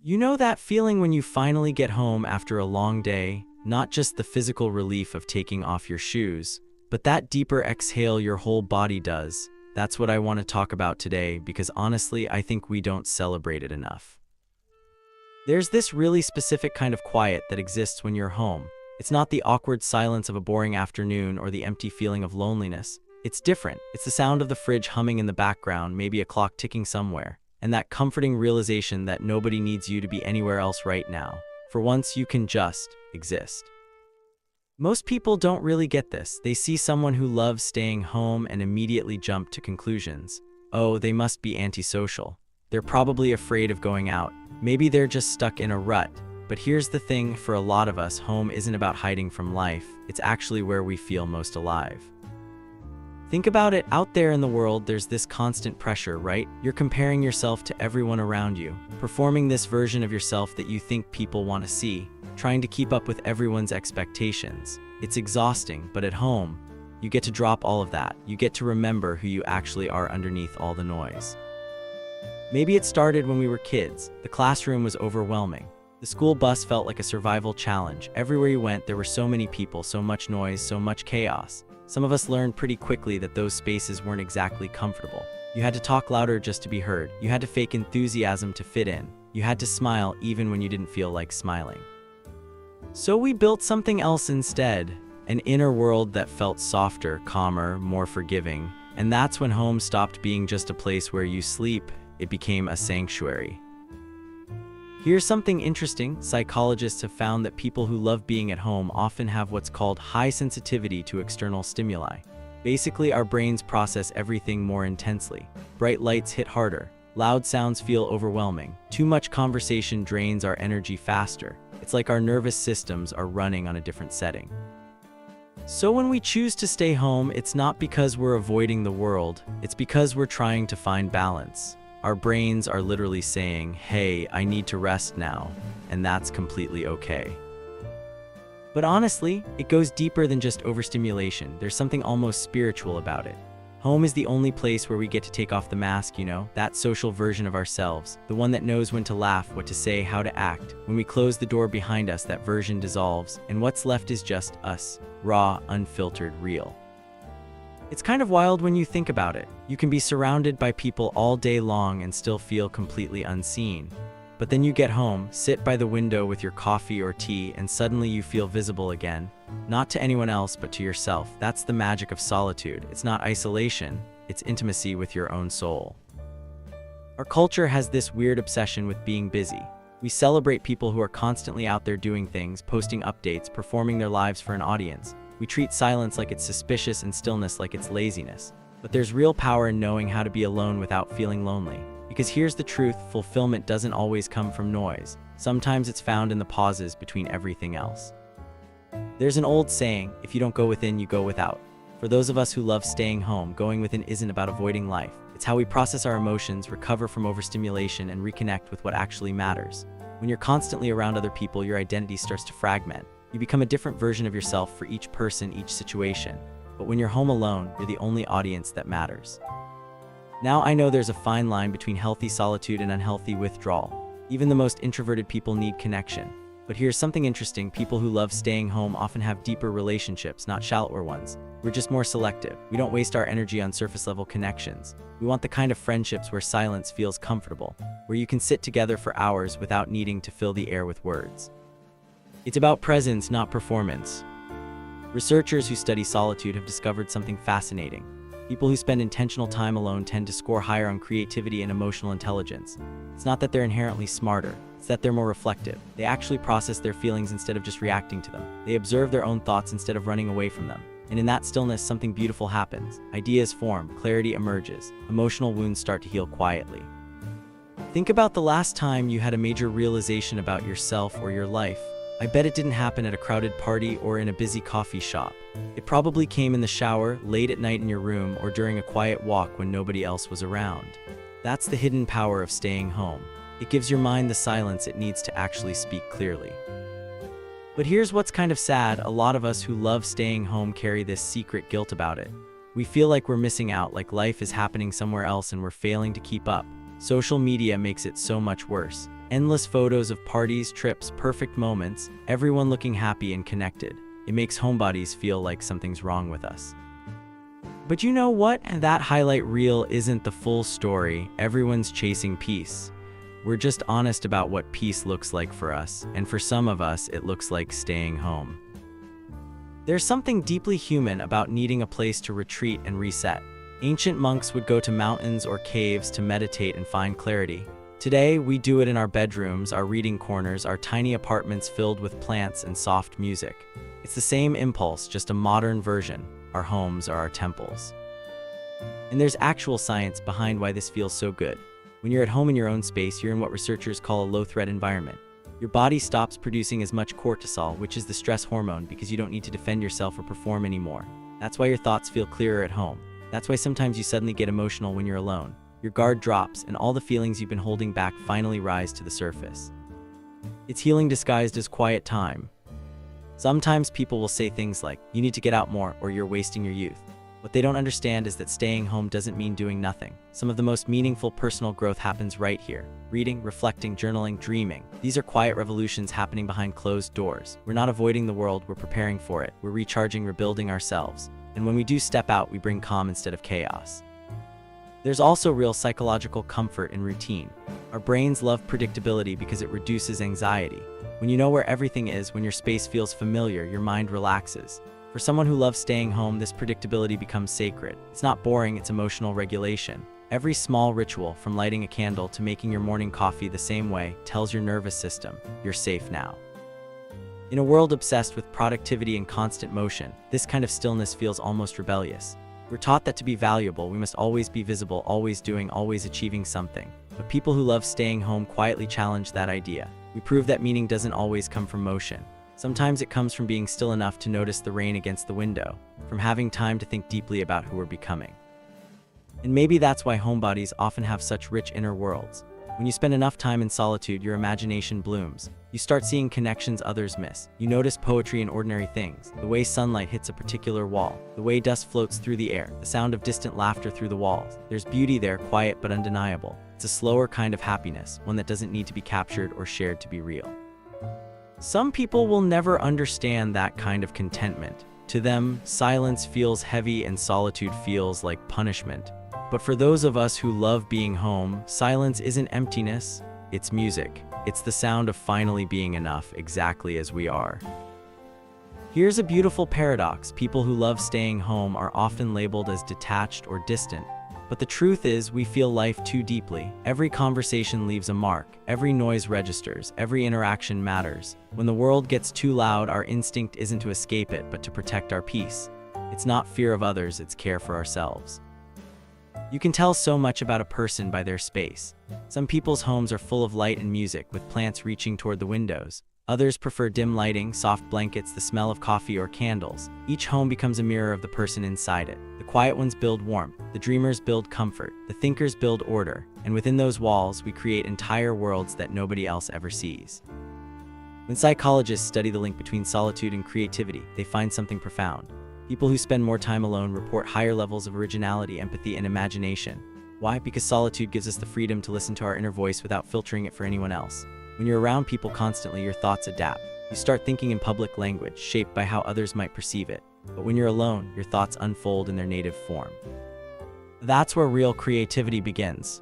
You know that feeling when you finally get home after a long day, not just the physical relief of taking off your shoes, but that deeper exhale your whole body does. That's what I want to talk about today because honestly, I think we don't celebrate it enough. There's this really specific kind of quiet that exists when you're home. It's not the awkward silence of a boring afternoon or the empty feeling of loneliness. It's different. It's the sound of the fridge humming in the background, maybe a clock ticking somewhere, and that comforting realization that nobody needs you to be anywhere else right now. For once, you can just exist. Most people don't really get this. They see someone who loves staying home and immediately jump to conclusions. Oh, they must be antisocial. They're probably afraid of going out. Maybe they're just stuck in a rut. But here's the thing, for a lot of us, home isn't about hiding from life. It's actually where we feel most alive. Think about it, out there in the world, there's this constant pressure, right? You're comparing yourself to everyone around you, performing this version of yourself that you think people want to see, trying to keep up with everyone's expectations. It's exhausting, but at home, you get to drop all of that. You get to remember who you actually are underneath all the noise. Maybe it started when we were kids. The classroom was overwhelming. The school bus felt like a survival challenge. Everywhere you went, there were so many people, so much noise, so much chaos. Some of us learned pretty quickly that those spaces weren't exactly comfortable. You had to talk louder just to be heard. You had to fake enthusiasm to fit in. You had to smile even when you didn't feel like smiling. So we built something else instead, an inner world that felt softer, calmer, more forgiving. And that's when home stopped being just a place where you sleep. It became a sanctuary. Here's something interesting. Psychologists have found that people who love being at home often have what's called high sensitivity to external stimuli. Basically, our brains process everything more intensely. Bright lights hit harder. Loud sounds feel overwhelming. Too much conversation drains our energy faster. It's like our nervous systems are running on a different setting. So when we choose to stay home, it's not because we're avoiding the world. It's because we're trying to find balance. Our brains are literally saying, hey, I need to rest now, and that's completely okay. But honestly, it goes deeper than just overstimulation. There's something almost spiritual about it. Home is the only place where we get to take off the mask, that social version of ourselves, the one that knows when to laugh, what to say, how to act. When we close the door behind us, that version dissolves, and what's left is just us, raw, unfiltered, real. It's kind of wild when you think about it. You can be surrounded by people all day long and still feel completely unseen. But then you get home, sit by the window with your coffee or tea, and suddenly you feel visible again. Not to anyone else, but to yourself. That's the magic of solitude. It's not isolation, it's intimacy with your own soul. Our culture has this weird obsession with being busy. We celebrate people who are constantly out there doing things, posting updates, performing their lives for an audience. We treat silence like it's suspicious and stillness like it's laziness. But there's real power in knowing how to be alone without feeling lonely. Because here's the truth, fulfillment doesn't always come from noise. Sometimes it's found in the pauses between everything else. There's an old saying, if you don't go within, you go without. For those of us who love staying home, going within isn't about avoiding life. It's how we process our emotions, recover from overstimulation, and reconnect with what actually matters. When you're constantly around other people, your identity starts to fragment. You become a different version of yourself for each person, each situation. But when you're home alone, you're the only audience that matters. Now I know there's a fine line between healthy solitude and unhealthy withdrawal. Even the most introverted people need connection. But here's something interesting. People who love staying home often have deeper relationships, not shallower ones. We're just more selective. We don't waste our energy on surface-level connections. We want the kind of friendships where silence feels comfortable, where you can sit together for hours without needing to fill the air with words. It's about presence, not performance. Researchers who study solitude have discovered something fascinating. People who spend intentional time alone tend to score higher on creativity and emotional intelligence. It's not that they're inherently smarter, it's that they're more reflective. They actually process their feelings instead of just reacting to them. They observe their own thoughts instead of running away from them. And in that stillness, something beautiful happens. Ideas form, clarity emerges, emotional wounds start to heal quietly. Think about the last time you had a major realization about yourself or your life. I bet it didn't happen at a crowded party or in a busy coffee shop. It probably came in the shower, late at night in your room, or during a quiet walk when nobody else was around. That's the hidden power of staying home. It gives your mind the silence it needs to actually speak clearly. But here's what's kind of sad. A lot of us who love staying home carry this secret guilt about it. We feel like we're missing out, like life is happening somewhere else and we're failing to keep up. Social media makes it so much worse. Endless photos of parties, trips, perfect moments, everyone looking happy and connected. It makes homebodies feel like something's wrong with us. But you know what? That highlight reel isn't the full story. Everyone's chasing peace. We're just honest about what peace looks like for us, and for some of us, it looks like staying home. There's something deeply human about needing a place to retreat and reset. Ancient monks would go to mountains or caves to meditate and find clarity. Today, we do it in our bedrooms, our reading corners, our tiny apartments filled with plants and soft music. It's the same impulse, just a modern version. Our homes are our temples. And there's actual science behind why this feels so good. When you're at home in your own space, you're in what researchers call a low-threat environment. Your body stops producing as much cortisol, which is the stress hormone, because you don't need to defend yourself or perform anymore. That's why your thoughts feel clearer at home. That's why sometimes you suddenly get emotional when you're alone. Your guard drops, and all the feelings you've been holding back finally rise to the surface. It's healing disguised as quiet time. Sometimes people will say things like, "You need to get out more," or "You're wasting your youth." What they don't understand is that staying home doesn't mean doing nothing. Some of the most meaningful personal growth happens right here. Reading, reflecting, journaling, dreaming. These are quiet revolutions happening behind closed doors. We're not avoiding the world, we're preparing for it. We're recharging, rebuilding ourselves. And when we do step out, we bring calm instead of chaos. There's also real psychological comfort in routine. Our brains love predictability because it reduces anxiety. When you know where everything is, when your space feels familiar, your mind relaxes. For someone who loves staying home, this predictability becomes sacred. It's not boring, it's emotional regulation. Every small ritual, from lighting a candle to making your morning coffee the same way, tells your nervous system, you're safe now. In a world obsessed with productivity and constant motion, this kind of stillness feels almost rebellious. We're taught that to be valuable, we must always be visible, always doing, always achieving something. But people who love staying home quietly challenge that idea. We prove that meaning doesn't always come from motion. Sometimes it comes from being still enough to notice the rain against the window, from having time to think deeply about who we're becoming. And maybe that's why homebodies often have such rich inner worlds. When you spend enough time in solitude, your imagination blooms. You start seeing connections others miss. You notice poetry in ordinary things, the way sunlight hits a particular wall, the way dust floats through the air, the sound of distant laughter through the walls. There's beauty there, quiet but undeniable. It's a slower kind of happiness, one that doesn't need to be captured or shared to be real. Some people will never understand that kind of contentment. To them, silence feels heavy and solitude feels like punishment. But for those of us who love being home, silence isn't emptiness, it's music. It's the sound of finally being enough, exactly as we are. Here's a beautiful paradox. People who love staying home are often labeled as detached or distant. But the truth is, we feel life too deeply. Every conversation leaves a mark, every noise registers, every interaction matters. When the world gets too loud, our instinct isn't to escape it, but to protect our peace. It's not fear of others, it's care for ourselves. You can tell so much about a person by their space. Some people's homes are full of light and music, with plants reaching toward the windows. Others prefer dim lighting, soft blankets, the smell of coffee or candles. Each home becomes a mirror of the person inside it. The quiet ones build warmth, the dreamers build comfort, the thinkers build order, and within those walls, we create entire worlds that nobody else ever sees. When psychologists study the link between solitude and creativity, they find something profound. People who spend more time alone report higher levels of originality, empathy, and imagination. Why? Because solitude gives us the freedom to listen to our inner voice without filtering it for anyone else. When you're around people constantly, your thoughts adapt. You start thinking in public language, shaped by how others might perceive it. But when you're alone, your thoughts unfold in their native form. That's where real creativity begins.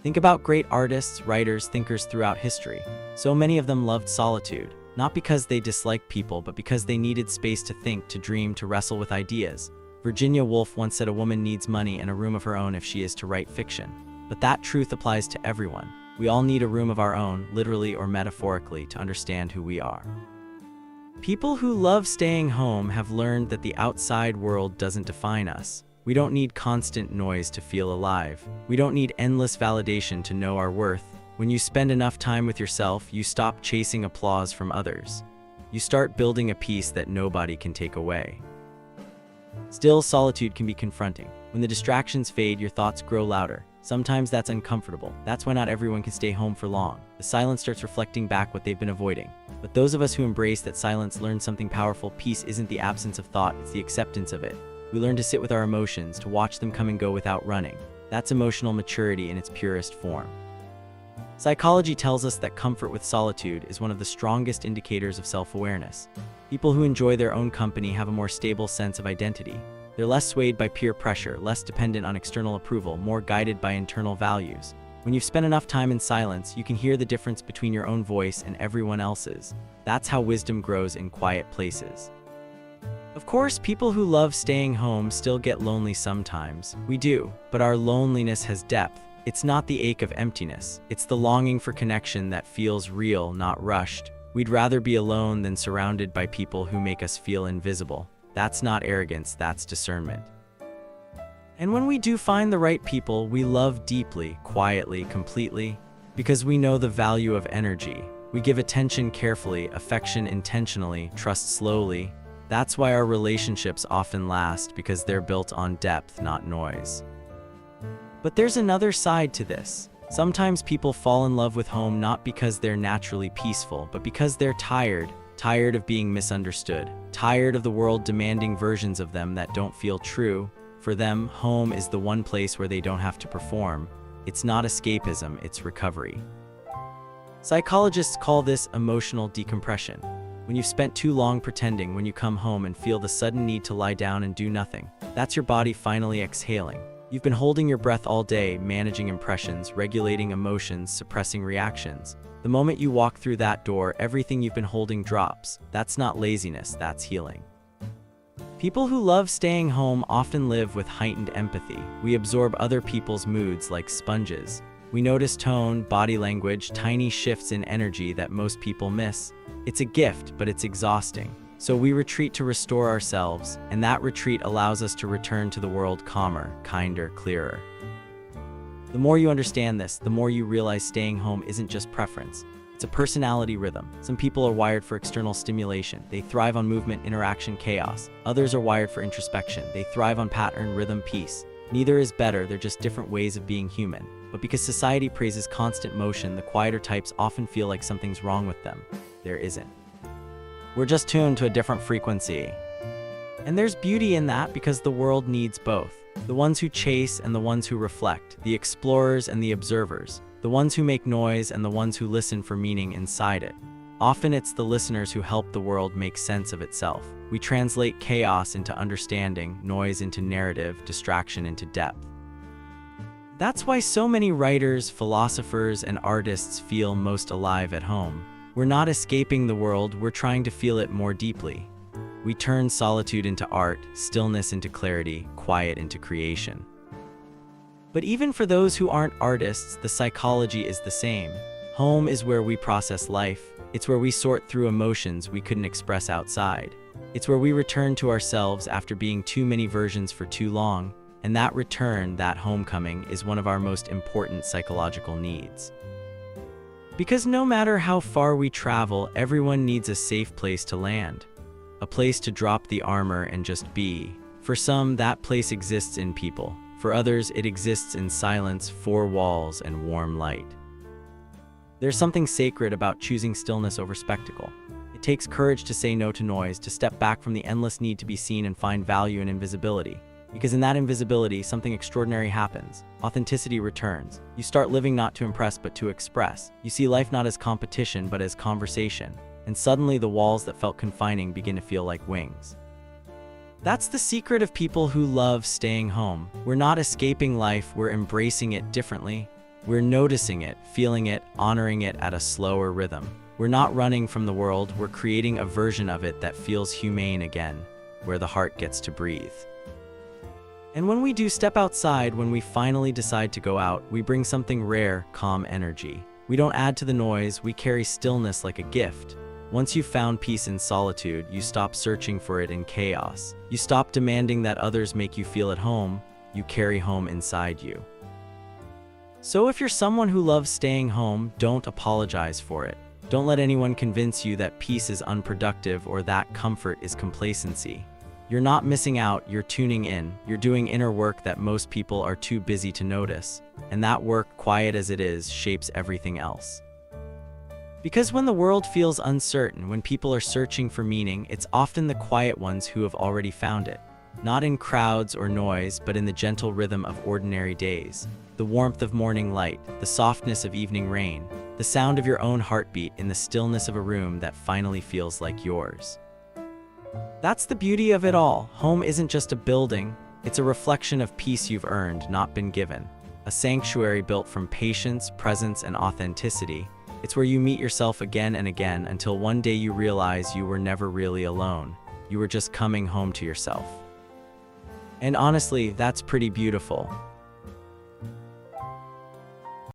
Think about great artists, writers, thinkers throughout history. So many of them loved solitude, not because they disliked people, but because they needed space to think, to dream, to wrestle with ideas. Virginia Woolf once said a woman needs money and a room of her own if she is to write fiction. But that truth applies to everyone. We all need a room of our own, literally or metaphorically, to understand who we are. People who love staying home have learned that the outside world doesn't define us. We don't need constant noise to feel alive. We don't need endless validation to know our worth. When you spend enough time with yourself, you stop chasing applause from others. You start building a peace that nobody can take away. Still, solitude can be confronting. When the distractions fade, your thoughts grow louder. Sometimes that's uncomfortable. That's why not everyone can stay home for long. The silence starts reflecting back what they've been avoiding. But those of us who embrace that silence learn something powerful. Peace isn't the absence of thought, it's the acceptance of it. We learn to sit with our emotions, to watch them come and go without running. That's emotional maturity in its purest form. Psychology tells us that comfort with solitude is one of the strongest indicators of self-awareness. People who enjoy their own company have a more stable sense of identity. They're less swayed by peer pressure, less dependent on external approval, more guided by internal values. When you've spent enough time in silence, you can hear the difference between your own voice and everyone else's. That's how wisdom grows in quiet places. Of course, people who love staying home still get lonely sometimes. We do, but our loneliness has depth. It's not the ache of emptiness. It's the longing for connection that feels real, not rushed. We'd rather be alone than surrounded by people who make us feel invisible. That's not arrogance, that's discernment. And when we do find the right people, we love deeply, quietly, completely, because we know the value of energy. We give attention carefully, affection intentionally, trust slowly. That's why our relationships often last, because they're built on depth, not noise. But there's another side to this. Sometimes people fall in love with home not because they're naturally peaceful, but because they're tired of being misunderstood, tired of the world demanding versions of them that don't feel true. For them, home is the one place where they don't have to perform. It's not escapism, it's recovery. Psychologists call this emotional decompression. When you've spent too long pretending, when you come home and feel the sudden need to lie down and do nothing, that's your body finally exhaling. You've been holding your breath all day, managing impressions, regulating emotions, suppressing reactions. The moment you walk through that door, everything you've been holding drops. That's not laziness, that's healing. People who love staying home often live with heightened empathy. We absorb other people's moods like sponges. We notice tone, body language, tiny shifts in energy that most people miss. It's a gift, but it's exhausting. So we retreat to restore ourselves, and that retreat allows us to return to the world calmer, kinder, clearer. The more you understand this, the more you realize staying home isn't just preference. It's a personality rhythm. Some people are wired for external stimulation. They thrive on movement, interaction, chaos. Others are wired for introspection. They thrive on pattern, rhythm, peace. Neither is better, they're just different ways of being human. But because society praises constant motion, the quieter types often feel like something's wrong with them. There isn't. We're just tuned to a different frequency. And there's beauty in that because the world needs both. The ones who chase and the ones who reflect, the explorers and the observers, the ones who make noise and the ones who listen for meaning inside it. Often it's the listeners who help the world make sense of itself. We translate chaos into understanding, noise into narrative, distraction into depth. That's why so many writers, philosophers, and artists feel most alive at home. We're not escaping the world, we're trying to feel it more deeply. We turn solitude into art, stillness into clarity, quiet into creation. But even for those who aren't artists, the psychology is the same. Home is where we process life. It's where we sort through emotions we couldn't express outside. It's where we return to ourselves after being too many versions for too long. And that return, that homecoming, is one of our most important psychological needs. Because no matter how far we travel, everyone needs a safe place to land. A place to drop the armor and just be. For some, that place exists in people. For others, it exists in silence, four walls, and warm light. There's something sacred about choosing stillness over spectacle. It takes courage to say no to noise, to step back from the endless need to be seen and find value in invisibility. Because in that invisibility, something extraordinary happens. Authenticity returns. You start living not to impress, but to express. You see life not as competition, but as conversation. And suddenly the walls that felt confining begin to feel like wings. That's the secret of people who love staying home. We're not escaping life, we're embracing it differently. We're noticing it, feeling it, honoring it at a slower rhythm. We're not running from the world, we're creating a version of it that feels humane again, where the heart gets to breathe. And when we do step outside, when we finally decide to go out, we bring something rare, calm energy. We don't add to the noise, we carry stillness like a gift. Once you've found peace in solitude, you stop searching for it in chaos. You stop demanding that others make you feel at home, you carry home inside you. So if you're someone who loves staying home, don't apologize for it. Don't let anyone convince you that peace is unproductive or that comfort is complacency. You're not missing out, you're tuning in. You're doing inner work that most people are too busy to notice. And that work, quiet as it is, shapes everything else. Because when the world feels uncertain, when people are searching for meaning, it's often the quiet ones who have already found it. Not in crowds or noise, but in the gentle rhythm of ordinary days. The warmth of morning light, the softness of evening rain, the sound of your own heartbeat in the stillness of a room that finally feels like yours. That's the beauty of it all. Home isn't just a building, it's a reflection of peace you've earned, not been given. A sanctuary built from patience, presence, and authenticity. It's where you meet yourself again and again until one day you realize you were never really alone. You were just coming home to yourself. And honestly, that's pretty beautiful.